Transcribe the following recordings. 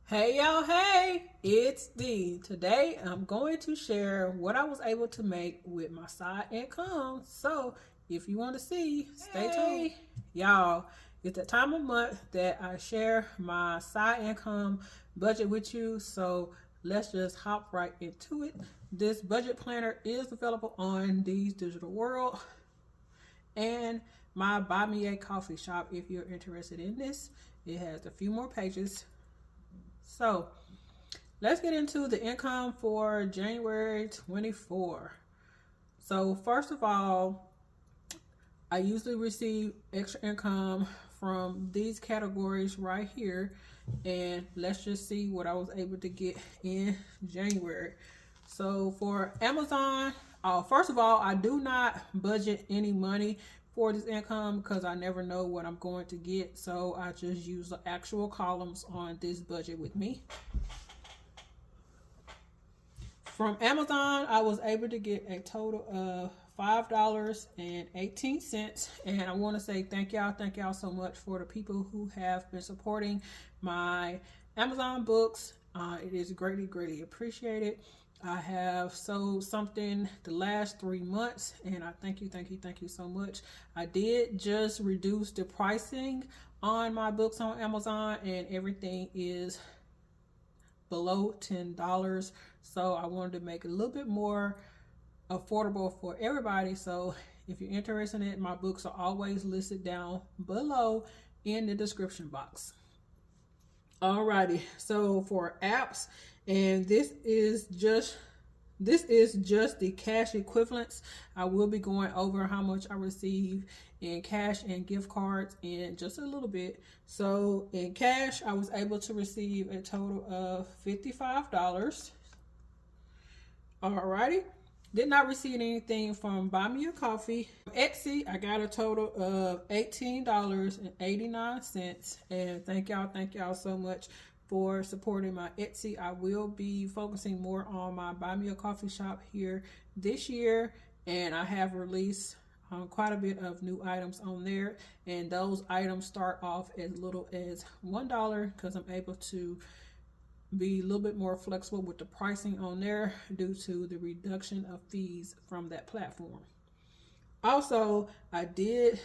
Hey y'all, hey, it's D. Today I'm going to share what I was able to make with my side income. So if you want to see, stay tuned. Y'all, it's the time of month that I share my side income budget with you. So let's just hop right into it. This budget planner is available on D's Digital World and my Buy Me a Coffee shop if you're interested in this. It has a few more pages. So let's get into the income for January 24. So first of all, I usually receive extra income from these categories right here. And let's just see what I was able to get in January. So for Amazon, first of all, I do not budget any money for this income because I never know what I'm going to get. So I just use the actual columns on this budget with me. From Amazon, I was able to get a total of $5.18. And I want to say thank y'all so much for the people who have been supporting my Amazon books. It is greatly appreciated. I have sold something the last 3 months, and I thank you so much. I did just reduce the pricing on my books on Amazon, and everything is below $10. So I wanted to make it a little bit more affordable for everybody. So if you're interested in it, my books are always listed down below in the description box. Alrighty, so for apps, and this is just the cash equivalents. I will be going over how much I receive in cash and gift cards in just a little bit. So in cash, I was able to receive a total of $55. Alrighty. Did not receive anything from Buy Me a Coffee. Etsy, I got a total of $18.89. And thank y'all so much for supporting my Etsy. I will be focusing more on my Buy Me a Coffee shop here this year. And I have released quite a bit of new items on there. And those items start off as little as $1 because I'm able to be a little bit more flexible with the pricing on there due to the reduction of fees from that platform. Also, I did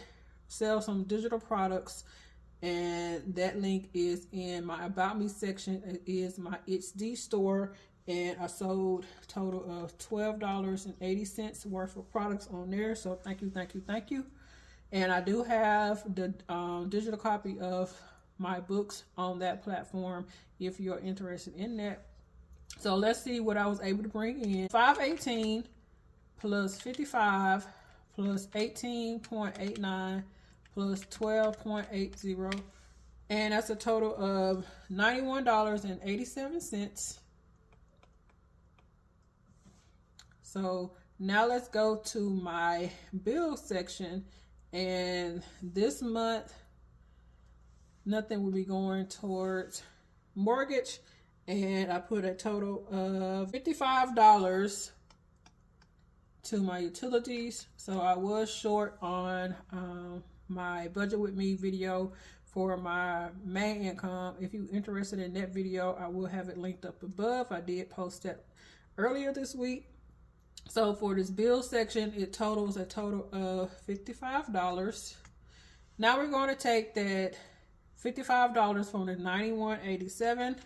sell some digital products, and that link is in my About Me section. It is my It's D store, and I sold a total of $12.80 worth of products on there. So thank you. And I do have the digital copy of my books on that platform if you're interested in that. So let's see what I was able to bring in. 518 plus 55 plus 18.89 plus 12.80, and that's a total of $91.87. So now let's go to my bill section, and this month nothing will be going towards mortgage, and I put a total of $55 to my utilities. So I was short on my budget with me video for my main income. If you're interested in that video, I will have it linked up above. I did post that earlier this week. So for this bill section, it totals a total of $55. Now we're going to take that $55 from the $91.87,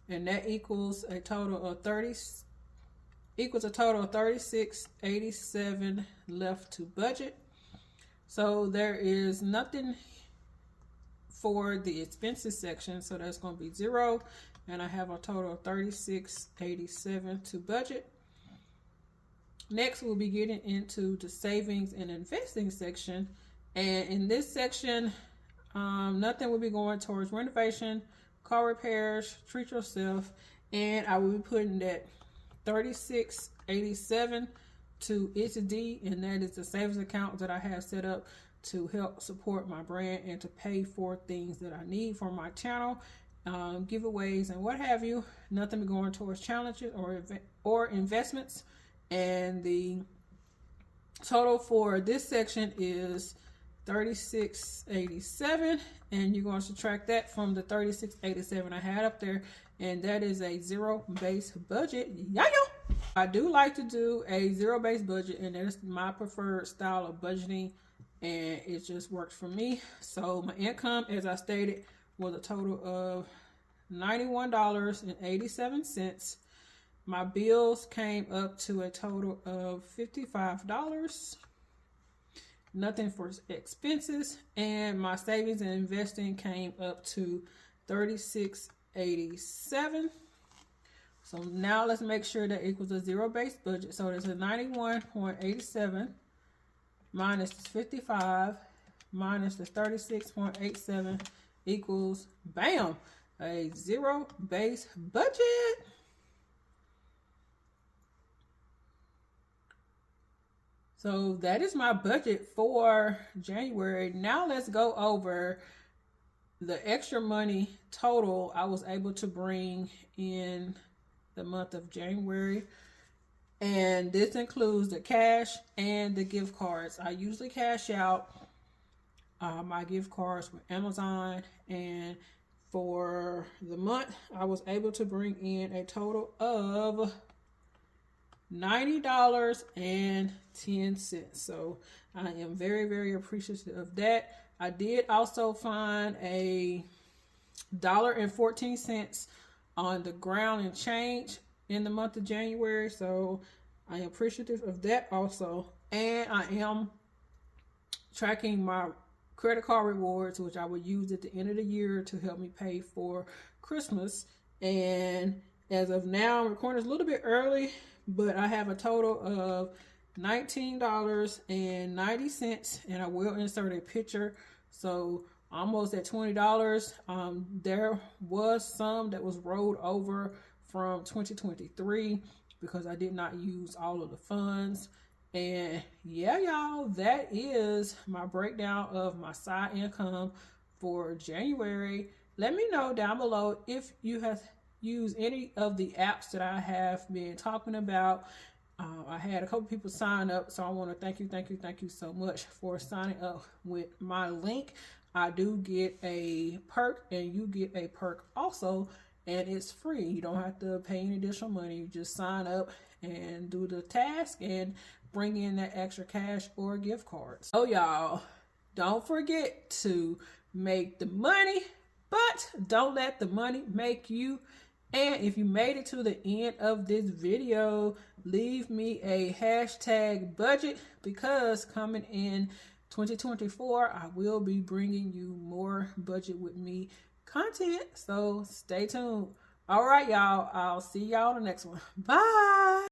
and that equals a total of $36.87 left to budget. So there is nothing for the expenses section, so that's going to be 0, and I have a total of $36.87 to budget. Next, we'll be getting into the savings and investing section, and in this section, nothing will be going towards renovation, car repairs, treat yourself, and I will be putting that $36.87 to It's D, and that is the savings account that I have set up to help support my brand and to pay for things that I need for my channel, giveaways and what have you. Nothing be going towards challenges or investments. And the total for this section is 36.87, and you're going to subtract that from the 36.87 I had up there, and that is a zero-based budget. Yeah. I do like to do a zero-based budget, and that's my preferred style of budgeting, and it just works for me. So my income, as I stated, was a total of $91.87. My bills came up to a total of $55. Nothing for expenses, and my savings and investing came up to $36.87. So now let's make sure that equals a zero-based budget. So there's a 91.87 minus the 55 minus the 36.87 equals, bam, a zero-based budget. So that is my budget for January. Now let's go over the extra money total I was able to bring in the month of January. And this includes the cash and the gift cards. I usually cash out my gift cards with Amazon. And for the month, I was able to bring in a total of $90.10. So I am very, very appreciative of that. I did also find a $1.14 on the ground and change in the month of January. So I am appreciative of that also. And I am tracking my credit card rewards, which I will use at the end of the year to help me pay for Christmas. And as of now, I'm recording a little bit early, but I have a total of $19.90, and I will insert a picture. So almost at $20. There was some that was rolled over from 2023 because I did not use all of the funds. And yeah, y'all, that is my breakdown of my side income for January. Let me know down below if you have used any of the apps that I have been talking about. I had a couple people sign up, so I want to thank you so much for signing up with my link. I do get a perk, and you get a perk also, and it's free. You don't have to pay any additional money. You just sign up and do the task and bring in that extra cash or gift cards. So y'all, don't forget to make the money, but don't let the money make you. And if you made it to the end of this video, leave me a hashtag budget, because coming in 2024, I will be bringing you more budget with me content. So stay tuned. All right, y'all. I'll see y'all in the next one. Bye.